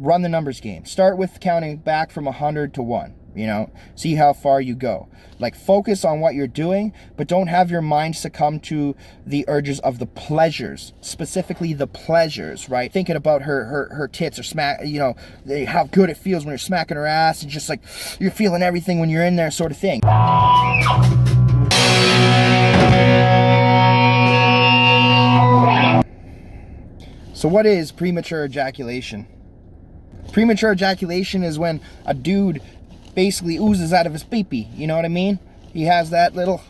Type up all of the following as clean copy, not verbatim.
run the numbers game. Start with counting back from 100 to 1. See how far you go. Like, focus on what you're doing, but don't have your mind succumb to the urges of the pleasures, specifically the pleasures, right? Thinking about her tits or smack, how good it feels when you're smacking her ass, and just like you're feeling everything when you're in there, sort of thing. So what is premature ejaculation? Premature ejaculation is when a dude basically oozes out of his pee-pee, you know what I mean? He has that little...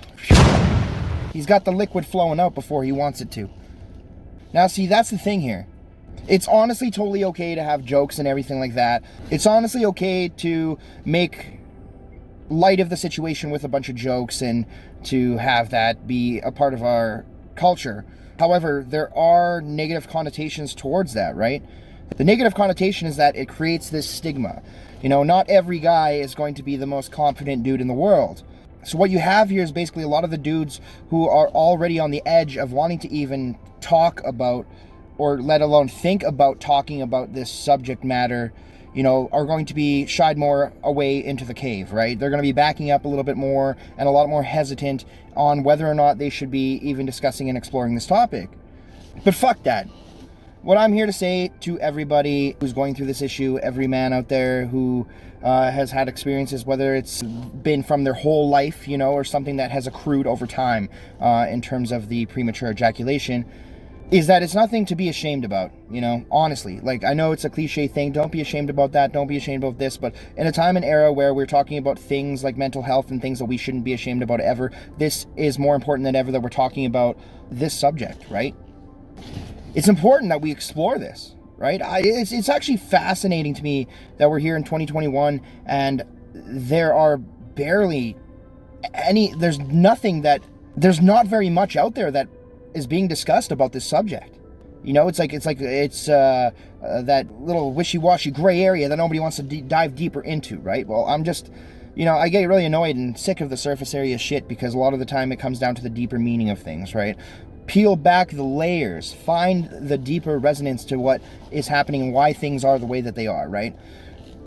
He's got the liquid flowing out before he wants it to. Now, see, that's the thing here. It's honestly totally okay to have jokes and everything like that. It's honestly okay to make light of the situation with a bunch of jokes and to have that be a part of our culture. However, there are negative connotations towards that, right? The negative connotation is that it creates this stigma. Not every guy is going to be the most confident dude in the world. So what you have here is basically a lot of the dudes who are already on the edge of wanting to even talk about, or let alone think about talking about this subject matter, are going to be shied more away into the cave, right? They're going to be backing up a little bit more and a lot more hesitant on whether or not they should be even discussing and exploring this topic. But fuck that. What I'm here to say to everybody who's going through this issue, every man out there who has had experiences, whether it's been from their whole life, or something that has accrued over time in terms of the premature ejaculation, is that it's nothing to be ashamed about, honestly. Like, I know it's a cliche thing. Don't be ashamed about that. Don't be ashamed about this. But in a time and era where we're talking about things like mental health and things that we shouldn't be ashamed about ever, this is more important than ever that we're talking about this subject, right? It's important that we explore this, right? It's actually fascinating to me that we're here in 2021 and there are barely there's not very much out there that is being discussed about this subject. It's that little wishy-washy gray area that nobody wants to dive deeper into, right? Well, I'm just, I get really annoyed and sick of the surface area shit because a lot of the time it comes down to the deeper meaning of things, right? Peel back the layers, find the deeper resonance to what is happening and why things are the way that they are, right?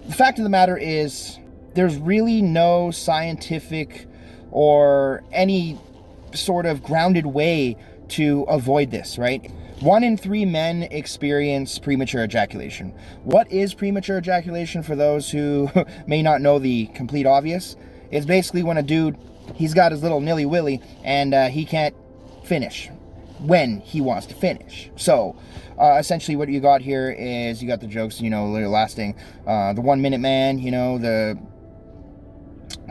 The fact of the matter is, there's really no scientific or any sort of grounded way to avoid this, right? 1 in 3 men experience premature ejaculation. What is premature ejaculation for those who may not know the complete obvious? It's basically when a dude, he's got his little nilly willy and he can't finish when he wants to finish. So essentially what you got here is you got the jokes, lasting the 1 minute man, the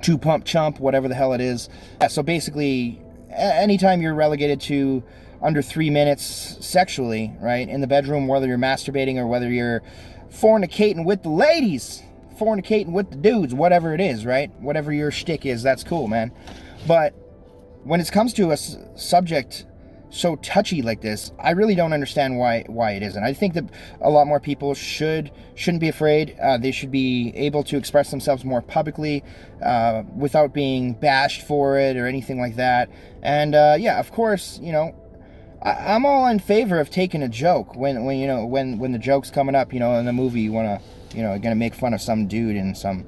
2 pump chump, whatever the hell it is. So basically anytime you're relegated to under 3 minutes sexually, right, in the bedroom, whether you're masturbating or whether you're fornicating with the ladies, fornicating with the dudes, whatever it is, right, whatever your shtick is, that's cool, man. But when it comes to a subject so touchy like this, I really don't understand why it isn't. I think that a lot more people shouldn't be afraid. They should be able to express themselves more publicly without being bashed for it or anything like that. And yeah, of course, I'm all in favor of taking a joke when the joke's coming up, in the movie. You want to, gonna make fun of some dude in some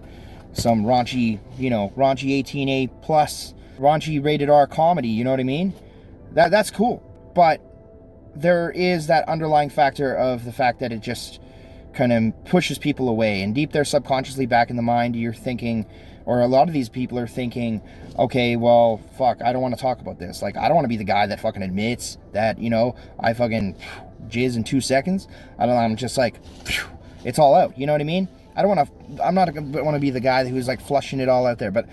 raunchy, raunchy 18A plus, raunchy rated R comedy. You know what I mean? That's cool, but there is that underlying factor of the fact that it just kind of pushes people away, and deep there subconsciously back in the mind you're thinking, or a lot of these people are thinking, okay, well, fuck, I don't want to talk about this. Like, I don't want to be the guy that fucking admits that, I fucking jizz in 2 seconds. I'm just like, it's all out, you know what I mean? I'm not want to be the guy who's like flushing it all out there, but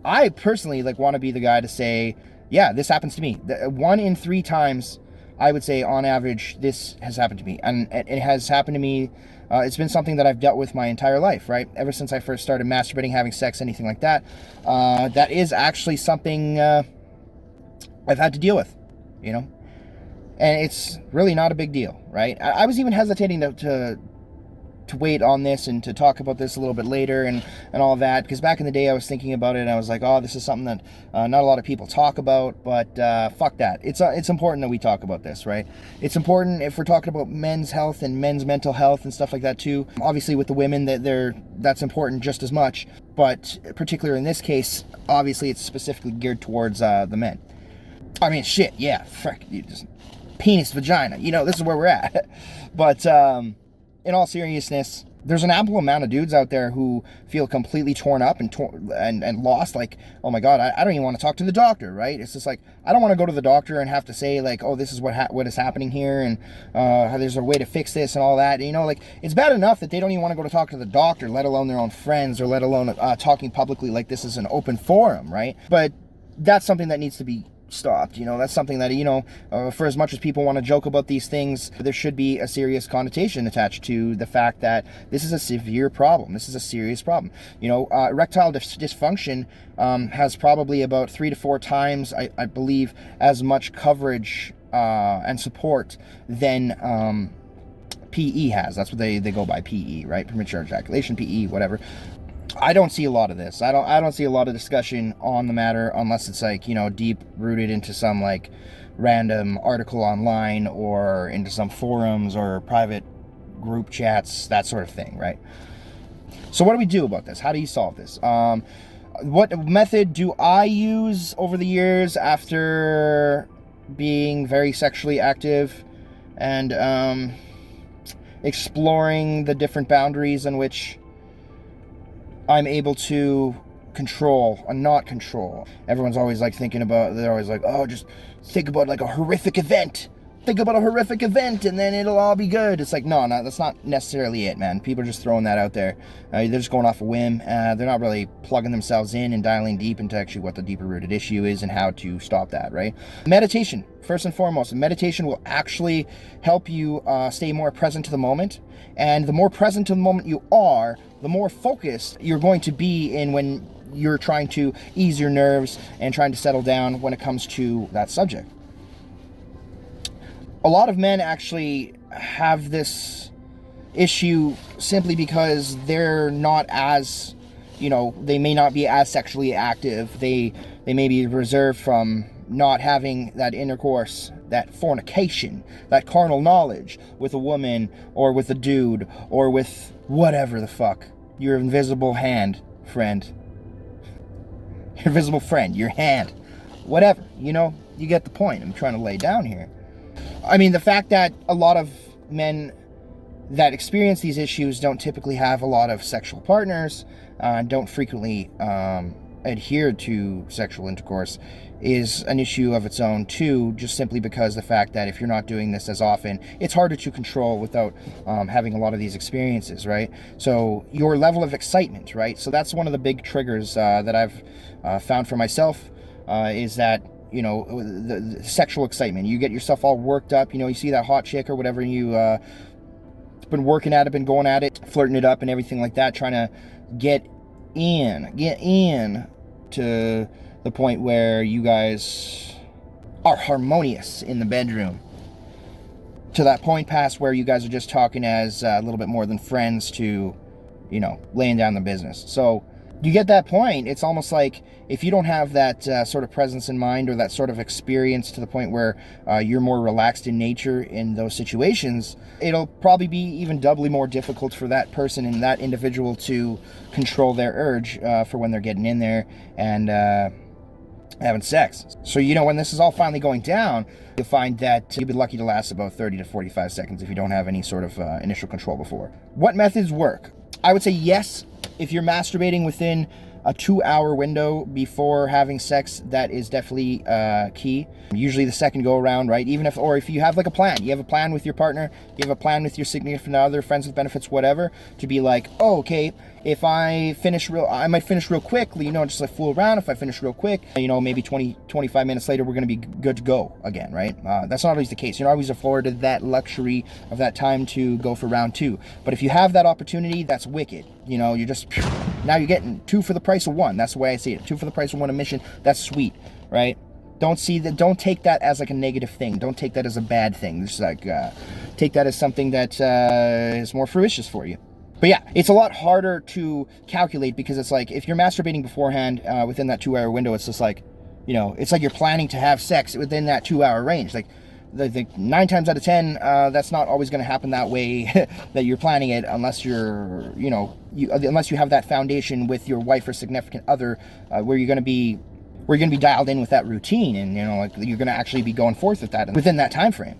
I personally want to be the guy to say, yeah, this happens to me. 1 in 3 times, I would say, on average, this has happened to me. And it has happened to me. It's been something that I've dealt with my entire life, right? Ever since I first started masturbating, having sex, anything like that. That is actually something I've had to deal with, And it's really not a big deal, right? I was even hesitating to to wait on this and to talk about this a little bit later and all that, because back in the day I was thinking about it and I was like, oh, this is something that not a lot of people talk about, but fuck that. It's important that we talk about this, right? It's important if we're talking about men's health and men's mental health and stuff like that too. Obviously with the women, that's important just as much, but particularly in this case, obviously it's specifically geared towards the men. I mean, shit, yeah, frick, you just penis, vagina, this is where we're at. But in all seriousness, there's an ample amount of dudes out there who feel completely torn up and lost. Like, oh my God, I don't even want to talk to the doctor, right? It's just like, I don't want to go to the doctor and have to say like, oh, this is what is happening here, and there's a way to fix this and all that. Like, it's bad enough that they don't even want to go to talk to the doctor, let alone their own friends, or let alone talking publicly like this is an open forum, right? But that's something that needs to be stopped. That's something that, for as much as people want to joke about these things, there should be a serious connotation attached to the fact that this is a severe problem. This is a serious problem. Erectile dysfunction has probably about 3 to 4 times, I believe, as much coverage and support than PE has. That's what they go by, PE, right? Premature ejaculation, PE, whatever. I don't see a lot of this. I don't see a lot of discussion on the matter unless it's like, deep rooted into some like random article online or into some forums or private group chats, that sort of thing, right? So what do we do about this? How do you solve this? What method do I use over the years after being very sexually active and exploring the different boundaries in which I'm able to control and not control? Everyone's always like they're always like, oh, just think about like a horrific event. Think about a horrific event and then it'll all be good. It's like, no, that's not necessarily it, man. People are just throwing that out there. They're just going off a whim. They're not really plugging themselves in and dialing deep into actually what the deeper rooted issue is and how to stop that, right? Meditation, first and foremost. Meditation will actually help you stay more present to the moment. And the more present to the moment you are, the more focused you're going to be in when you're trying to ease your nerves and trying to settle down when it comes to that subject. A lot of men actually have this issue simply because they're not as, they may not be as sexually active. They may be reserved from not having that intercourse, that fornication, that carnal knowledge with a woman or with a dude or with whatever the fuck. Your invisible hand, friend. Your invisible friend, your hand. Whatever, you get the point I'm trying to lay down here. I mean, the fact that a lot of men that experience these issues don't typically have a lot of sexual partners, don't frequently adhere to sexual intercourse is an issue of its own too, just simply because the fact that if you're not doing this as often, it's harder to control without having a lot of these experiences, right? So your level of excitement, right? So that's one of the big triggers that I've found for myself is that, the sexual excitement. You get yourself all worked up, you see that hot chick or whatever, you been working at it, been going at it, flirting it up and everything like that, trying to get in to the point where you guys are harmonious in the bedroom, to that point past where you guys are just talking as a little bit more than friends to, laying down the business. So you get that point, it's almost like if you don't have that sort of presence in mind or that sort of experience to the point where you're more relaxed in nature in those situations, it'll probably be even doubly more difficult for that person and that individual to control their urge for when they're getting in there and having sex. So, when this is all finally going down, you'll find that you'll be lucky to last about 30 to 45 seconds if you don't have any sort of initial control before. What methods work? I would say yes. If you're masturbating within a 2-hour window before having sex, that is definitely key. Usually the second go around, right? If you have like a plan, you have a plan with your partner, you have a plan with your significant other, friends with benefits, whatever, to be like, oh, okay, if I might finish real quickly, just like fool around. If I finish real quick, maybe 20, 25 minutes later, we're going to be good to go again, right? That's not always the case. You're not always afforded that luxury of that time to go for round 2. But if you have that opportunity, that's wicked. You're just, now you're getting 2 for the price of 1. That's the way I see it. 2 for the price of 1 admission. That's sweet, right? Don't take that as like a negative thing. Don't take that as a bad thing. Just like, take that as something that is more fruitious for you. But yeah, it's a lot harder to calculate because it's like if you're masturbating beforehand within that 2-hour window, it's just like, you know, it's like you're planning to have sex within that 2-hour range. Like, the 9 times out of 10, that's not always going to happen that way that you're planning it, unless you're, you know, unless you have that foundation with your wife or significant other, where you're going to be dialed in with that routine, and you know, like you're going to actually be going forth with that within that time frame.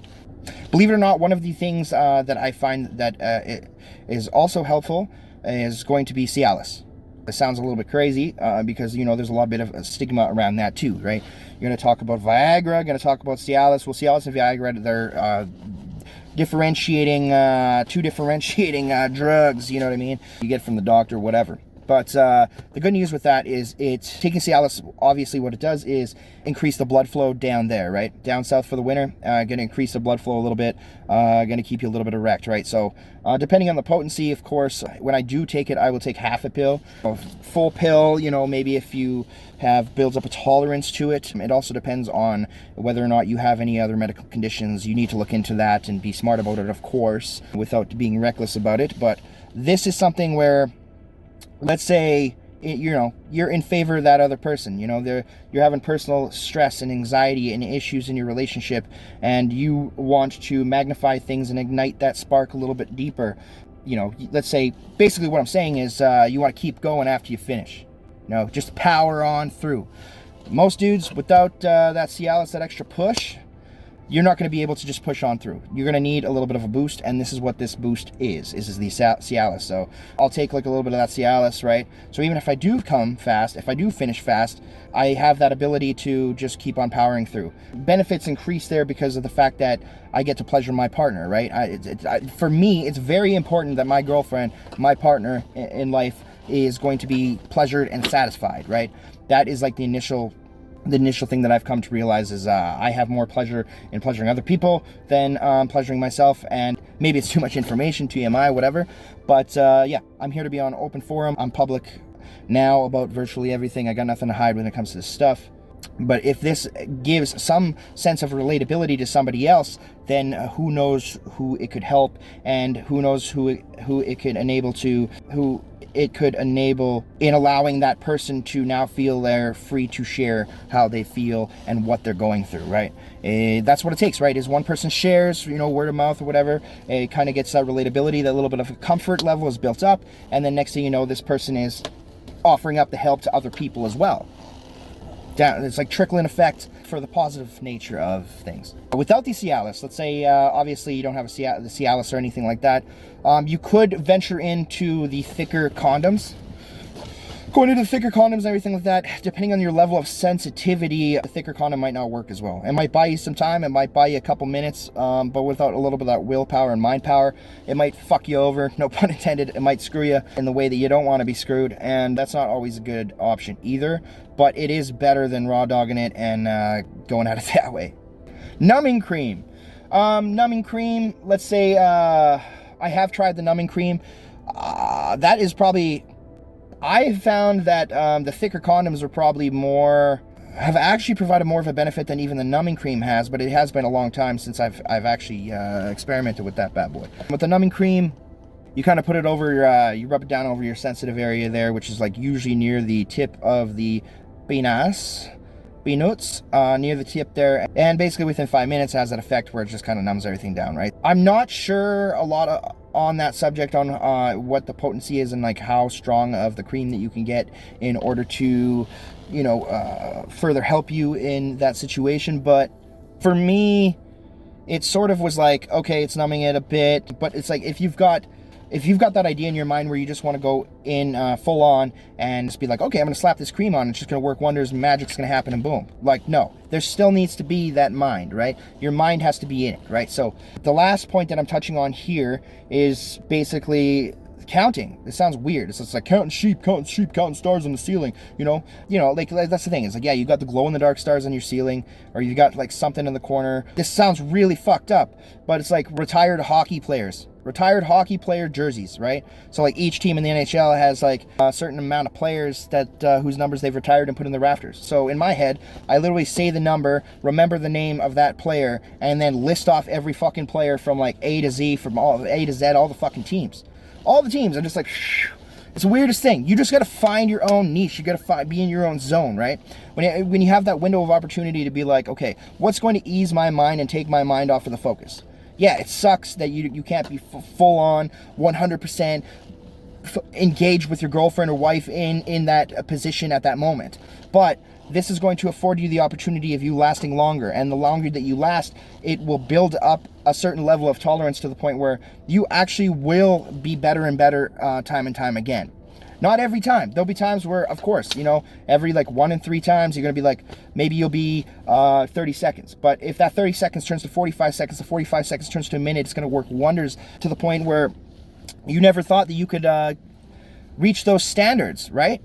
Believe it or not, one of the things that I find that it is also helpful is going to be Cialis. It sounds a little bit crazy because, you know, there's a lot bit of a stigma around that too, right? You're going to talk about Viagra, going to talk about Cialis. Well, Cialis and Viagra, they're two differentiating drugs, you know what I mean? You get from the doctor, whatever. But the good news with that is it's taking Cialis, obviously what it does is increase the blood flow down there, right? Down south for the winter, going to increase the blood flow a little bit, going to keep you a little bit erect, right? So depending on the potency, of course, when I do take it, I will take half a pill. A full pill, you know, maybe if you builds up a tolerance to it. It also depends on whether or not you have any other medical conditions. You need to look into that and be smart about it, of course, without being reckless about it. But this is something where, let's say, you know, you're in favor of that other person, you know, you're having personal stress and anxiety and issues in your relationship, and you want to magnify things and ignite that spark a little bit deeper. You know, let's say, basically what I'm saying is you want to keep going after you finish. You know, just power on through. Most dudes, without that Cialis, that extra push, you're not going to be able to just push on through. You're going to need a little bit of a boost, and this is what this boost is the Cialis. So I'll take like a little bit of that Cialis, right? So even if I do come fast, if I do finish fast, I have that ability to just keep on powering through. Benefits increase there because of the fact that I get to pleasure my partner, right? For me, it's very important that my girlfriend, my partner in life, is going to be pleasured and satisfied, right? That is like the initial thing that I've come to realize is I have more pleasure in pleasuring other people than pleasuring myself. And maybe it's too much information, TMI, whatever. But yeah, I'm here to be on open forum. I'm public now about virtually everything. I got nothing to hide when it comes to this stuff. But if this gives some sense of relatability to somebody else, then who knows who it could help, and who knows who it could enable in allowing that person to now feel they're free to share how they feel and what they're going through, right? That's what it takes, right? Is one person shares, you know, word of mouth or whatever, it kind of gets that relatability, that little bit of a comfort level is built up, and then next thing you know, this person is offering up the help to other people as well. It's like trickling effect for the positive nature of things. Without the Cialis, let's say obviously you don't have the Cialis or anything like that, you could venture into the thicker condoms. Going into the thicker condoms and everything like that, depending on your level of sensitivity, the thicker condom might not work as well. It might buy you some time, it might buy you a couple minutes, but without a little bit of that willpower and mind power, it might fuck you over, no pun intended. It might screw you in the way that you don't want to be screwed, and that's not always a good option either, but it is better than raw dogging it and going at it that way. Numbing cream. Numbing cream, let's say I have tried the numbing cream. That is probably... I found that the thicker condoms have actually provided more of a benefit than even the numbing cream has, but it has been a long time since I've actually experimented with that bad boy. With the numbing cream, you kind of put it over you rub it down over your sensitive area there, which is like usually near the tip of the penis, near the tip there, and basically within 5 minutes it has that effect where it just kind of numbs everything down, right? I'm not sure a lot on that subject on what the potency is and like how strong of the cream that you can get in order to, you know, further help you in that situation. But for me, it sort of was like, okay, it's numbing it a bit, but it's like if you've got that idea in your mind where you just want to go in full on and just be like, okay, I'm going to slap this cream on, it's just going to work wonders, magic's going to happen, and boom. Like, no, there still needs to be that mind, right? Your mind has to be in it, right? So the last point that I'm touching on here is basically counting. It sounds weird. It's just like counting sheep, counting stars on the ceiling, you know, like that's the thing. It's like, yeah, you got the glow in the dark stars on your ceiling, or you got like something in the corner. This sounds really fucked up, but it's like retired hockey player jerseys, right? So like each team in the NHL has like a certain amount of players that whose numbers they've retired and put in the rafters. So in my head, I literally say the number, remember the name of that player, and then list off every fucking player from like A to Z, from all A to Z, all the fucking teams. All the teams are just like, it's the weirdest thing. You just got to find your own niche. You got to be in your own zone, right? When you have that window of opportunity to be like, okay, what's going to ease my mind and take my mind off of the focus? Yeah, it sucks that you can't be full on 100% engaged with your girlfriend or wife in that position at that moment. But this is going to afford you the opportunity of you lasting longer. And the longer that you last, it will build up a certain level of tolerance to the point where you actually will be better and better time and time again. Not every time. There'll be times where, of course, every like 1 in 3 times, you're going to be like, maybe you'll be 30 seconds. But if that 30 seconds turns to 45 seconds, the 45 seconds turns to a minute, it's going to work wonders to the point where you never thought that you could reach those standards, right?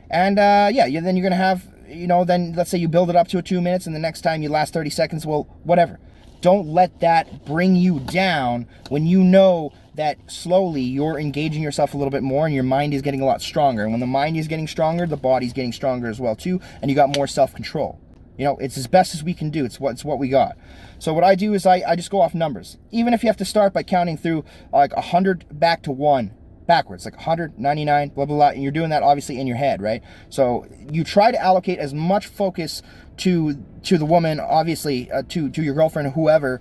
And then you're going to have, then let's say you build it up to 2 minutes and the next time you last 30 seconds, well, whatever. Don't let that bring you down when you know that slowly you're engaging yourself a little bit more and your mind is getting a lot stronger. And when the mind is getting stronger, the body's getting stronger as well too, and you got more self-control. It's as best as we can do. It's what we got. So what I do is I just go off numbers. Even if you have to start by counting through like 100 back to 1, backwards, like 100, 99, blah, blah, blah, and you're doing that obviously in your head, right? So you try to allocate as much focus to the woman, obviously, to your girlfriend or whoever.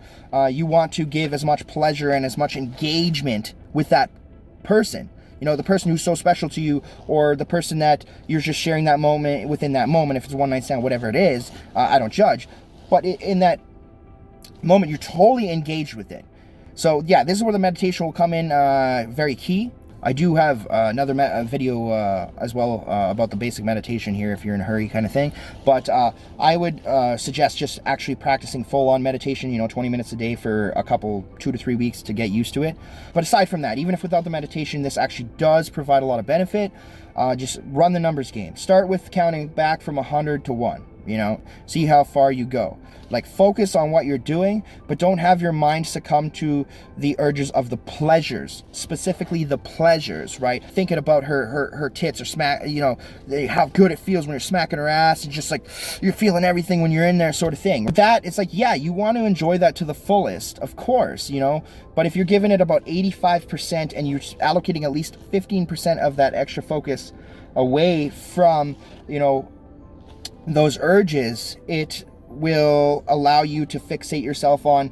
You want to give as much pleasure and as much engagement with that person. The person who's so special to you, or the person that you're just sharing that moment within that moment. If it's a one night stand, whatever it is, I don't judge. But in that moment, you're totally engaged with it. So yeah, this is where the meditation will come in very key. I do have another video as well about the basic meditation here if you're in a hurry kind of thing. But I would suggest just actually practicing full-on meditation, 20 minutes a day for a couple, 2 to 3 weeks to get used to it. But aside from that, even if without the meditation, this actually does provide a lot of benefit. Just run the numbers game. Start with counting back from 100 to 1. See how far you go. Like, focus on what you're doing, but don't have your mind succumb to the urges of the pleasures, specifically the pleasures, right? Thinking about her tits or smack, how good it feels when you're smacking her ass, and just like you're feeling everything when you're in there, sort of thing. That, it's like, yeah, you want to enjoy that to the fullest, of course, but if you're giving it about 85% and you're allocating at least 15% of that extra focus away from, those urges, it will allow you to fixate yourself on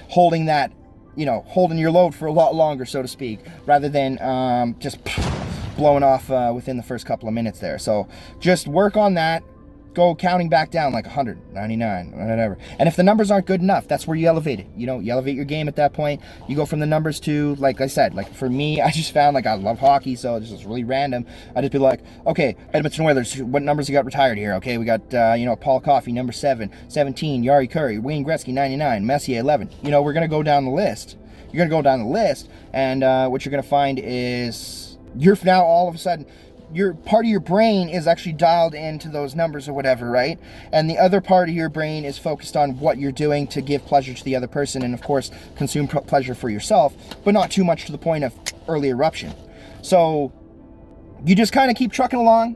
holding that, holding your load for a lot longer, so to speak, rather than just blowing off within the first couple of minutes there. So just work on that. Go counting back down like 100, 99, whatever. And if the numbers aren't good enough, that's where you elevate it. You elevate your game at that point. You go from the numbers to, like I said, like for me, I just found, like, I love hockey, so it's just really random. I just be like, okay, Edmonton Oilers, what numbers you got retired here? Okay, we got, Paul Coffey, number 7, 17, Yari Curry, Wayne Gretzky, 99, Messier, 11. We're going to go down the list. You're going to go down the list, and what you're going to find is you're now all of a sudden, your part of your brain is actually dialed into those numbers or whatever, right? And the other part of your brain is focused on what you're doing to give pleasure to the other person, and of course consume pleasure for yourself, but not too much to the point of early eruption. So you just kind of keep trucking along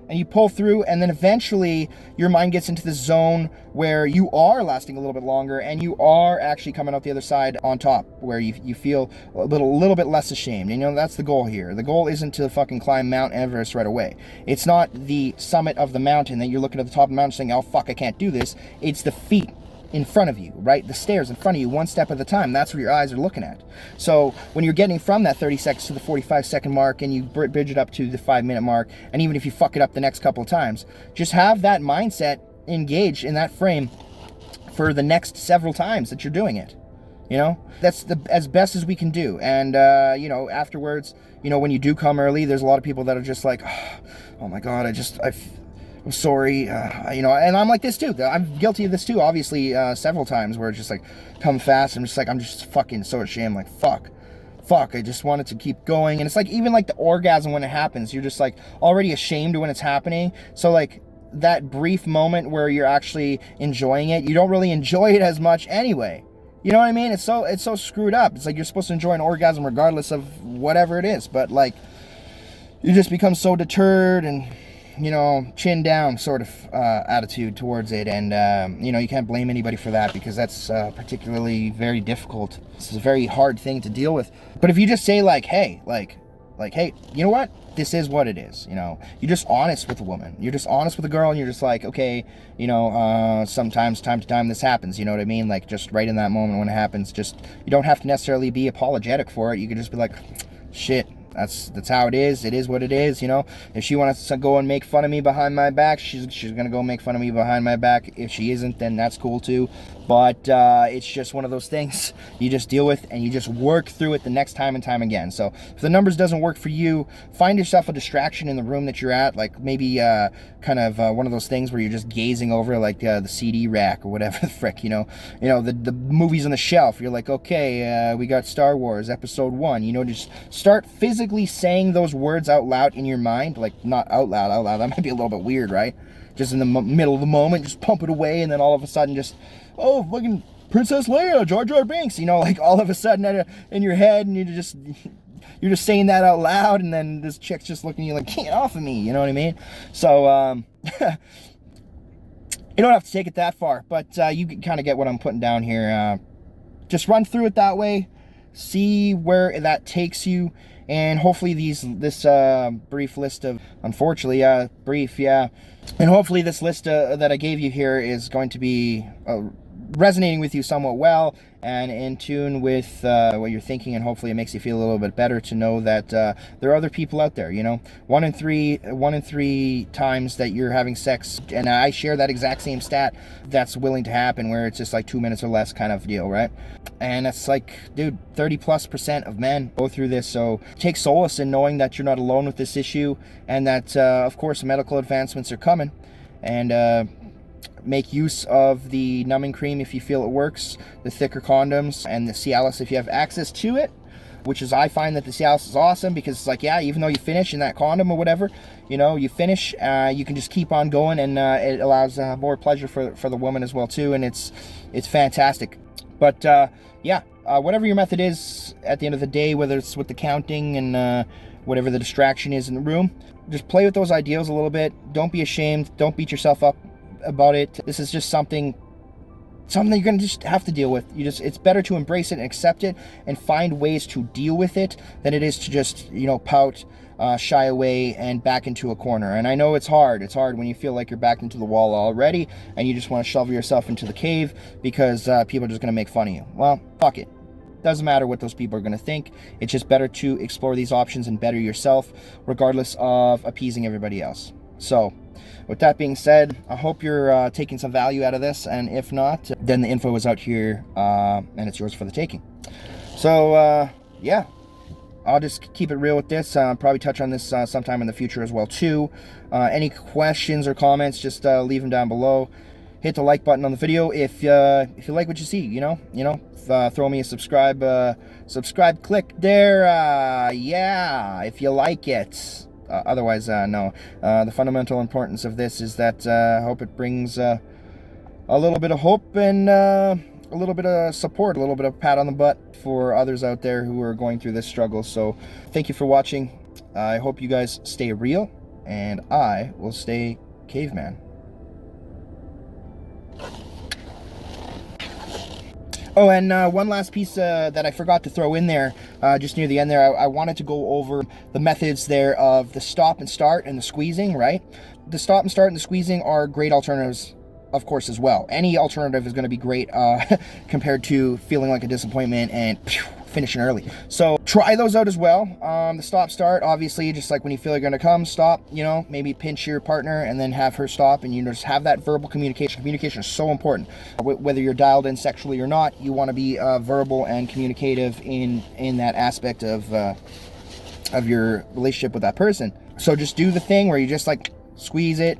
and you pull through, and then eventually your mind gets into this zone where you are lasting a little bit longer and you are actually coming out the other side on top, where you feel a little bit less ashamed. That's the goal here. The goal isn't to fucking climb Mount Everest right away. It's not the summit of the mountain that you're looking at the top of the mountain saying, oh fuck, I can't do this. It's the feet in front of you, right? The stairs in front of you, one step at a time. That's where your eyes are looking at. So when you're getting from that 30 seconds to the 45-second mark, and you bridge it up to the 5-minute mark, and even if you fuck it up the next couple of times, just have that mindset engaged in that frame for the next several times that you're doing it. That's as best as we can do. And afterwards, when you do come early, there's a lot of people that are just like, oh my god, I'm sorry, and I'm like this too. I'm guilty of this too, obviously, several times, where it's just like, come fast. I'm just fucking so ashamed, like, fuck, I just wanted to keep going. And it's like, even like the orgasm when it happens, you're just like already ashamed when it's happening. So like that brief moment where you're actually enjoying it, you don't really enjoy it as much anyway. You know what I mean? It's so screwed up. It's like you're supposed to enjoy an orgasm regardless of whatever it is, but like you just become so deterred and you know, chin down sort of attitude towards it. And, you know, you can't blame anybody for that, because that's particularly very difficult. It's a very hard thing to deal with. But if you just say like, hey, hey, you know what? This is what it is, you know. You're just honest with a woman. You're just honest with a girl, and you're just like, okay, you know, sometimes, time to time, this happens, you know what I mean? Like, just right in that moment when it happens, just, you don't have to necessarily be apologetic for it. You could just be like, shit, that's how it is. It is what it is, you know. If she wants to go and make fun of me behind my back, she's gonna go make fun of me behind my back. If she isn't, then that's cool too. But it's just one of those things you just deal with, and you just work through it the next time and time again. So if the numbers doesn't work for you, find yourself a distraction in the room that you're at, like maybe kind of one of those things where you're just gazing over like the CD rack or whatever the frick, you know, the movies on the shelf. You're like, okay, we got Star Wars Episode 1, you know. Just start physically saying those words out loud in your mind, like not out loud, that might be a little bit weird, right? Just in the middle of the moment, just pump it away, and then all of a sudden just, oh, fucking Princess Leia, Jar Jar Binks, you know, like all of a sudden in your head, and you're just saying that out loud, and then this chick's just looking at you like, get off of me, you know what I mean? So, you don't have to take it that far, but you can kind of get what I'm putting down here. Just run through it that way, see where that takes you, and hopefully this brief list of, unfortunately, brief, yeah, and hopefully this list that I gave you here is going to be resonating with you somewhat well and in tune with what you're thinking, and hopefully it makes you feel a little bit better to know that there are other people out there, you know. One in three times that you're having sex, and I share that exact same stat, that's willing to happen, where it's just like 2 minutes or less kind of deal, right? And that's like, dude, 30+% of men go through this. So take solace in knowing that you're not alone with this issue, and that of course medical advancements are coming, and make use of the numbing cream if you feel it works, the thicker condoms, and the Cialis if you have access to it, which is, I find that the Cialis is awesome, because it's like, yeah, even though you finish in that condom or whatever, you know, you finish, you can just keep on going, and it allows more pleasure for the woman as well too, and it's fantastic. But yeah, whatever your method is at the end of the day, whether it's with the counting and whatever the distraction is in the room, just play with those ideals a little bit. Don't be ashamed. Don't beat yourself up about it. This is just something you're gonna just have to deal with. It's better to embrace it and accept it and find ways to deal with it than it is to just, you know, pout, shy away, and back into a corner. And I know it's hard when you feel like you're backed into the wall already, and you just want to shovel yourself into the cave because people are just gonna make fun of you. Well, fuck it. Doesn't matter what those people are going to think. It's just better to explore these options and better yourself, regardless of appeasing everybody else. So with that being said, I hope you're taking some value out of this, and if not, then the info is out here, and it's yours for the taking. So yeah, I'll just keep it real with this. Probably touch on this sometime in the future as well too. Any questions or comments, just leave them down below. Hit the like button on the video if you like what you see. You know, throw me a subscribe click there. Yeah, if you like it. Otherwise, no. The fundamental importance of this is that I hope it brings a little bit of hope and a little bit of support, a little bit of pat on the butt for others out there who are going through this struggle. So thank you for watching. I hope you guys stay real, and I will stay caveman. Oh, and one last piece that I forgot to throw in there, just near the end there, I wanted to go over the methods there of the stop and start and the squeezing, right? The stop and start and the squeezing are great alternatives, of course, as well. Any alternative is going to be great compared to feeling like a disappointment and finishing early. So try those out as well. The stop start, obviously, just like when you feel you're going to come, stop, you know, maybe pinch your partner and then have her stop, and you just have that verbal communication. Communication is so important. Whether you're dialed in sexually or not, you want to be verbal and communicative in that aspect of your relationship with that person. So just do the thing where you just like squeeze it,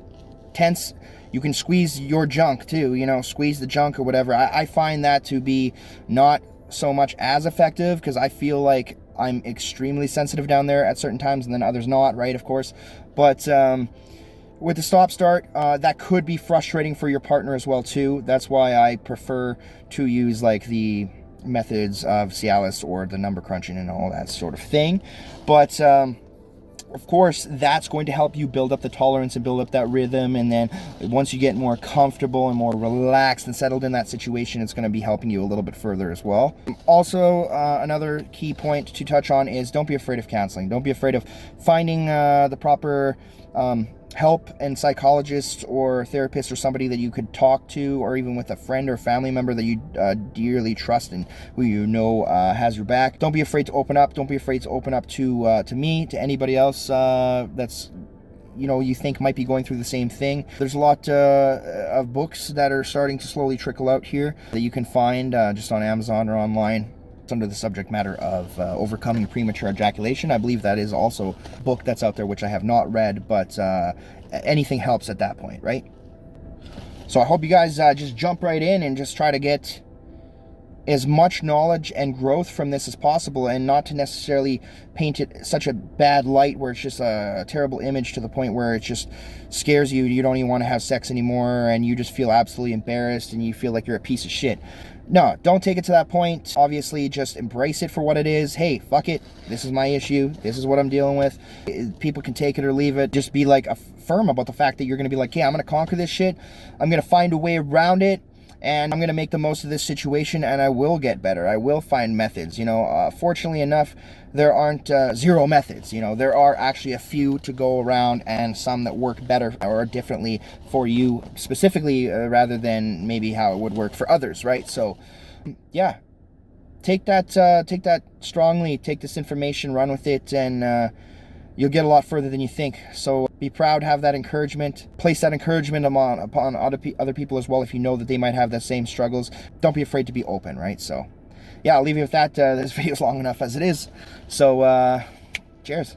tense. You can squeeze your junk too, you know, squeeze the junk or whatever. I find that to be not so much as effective, because I feel like I'm extremely sensitive down there at certain times, and then others not, right, of course. But with the stop start, that could be frustrating for your partner as well too. That's why I prefer to use like the methods of Cialis or the number crunching and all that sort of thing. But of course, that's going to help you build up the tolerance and build up that rhythm. And then once you get more comfortable and more relaxed and settled in that situation, it's going to be helping you a little bit further as well. Also, another key point to touch on is don't be afraid of counseling. Don't be afraid of finding the proper help and psychologists or therapists or somebody that you could talk to, or even with a friend or family member that you dearly trust and who you know has your back. Don't be afraid to open up. Don't be afraid to open up to me, to anybody else that's you think might be going through the same thing. There's a lot of books that are starting to slowly trickle out here that you can find just on Amazon or online. It's under the subject matter of overcoming premature ejaculation. I believe that is also a book that's out there, which I have not read, but anything helps at that point, right? So I hope you guys just jump right in and just try to get as much knowledge and growth from this as possible, and not to necessarily paint it such a bad light where it's just a terrible image to the point where it just scares you. You don't even want to have sex anymore, and you just feel absolutely embarrassed and you feel like you're a piece of shit. No, don't take it to that point. Obviously, just embrace it for what it is. Hey, fuck it. This is my issue. This is what I'm dealing with. People can take it or leave it. Just be like firm about the fact that you're going to be like, yeah, I'm going to conquer this shit. I'm going to find a way around it. And I'm going to make the most of this situation, and I will get better. I will find methods. Fortunately enough, there aren't zero methods. There are actually a few to go around, and some that work better or differently for you specifically, rather than maybe how it would work for others, right? So, yeah, take that strongly. Take this information, run with it, and you'll get a lot further than you think. So be proud, have that encouragement. Place that encouragement upon other people as well if you know that they might have the same struggles. Don't be afraid to be open, right? So, yeah, I'll leave you with that. This video is long enough as it is. So, cheers.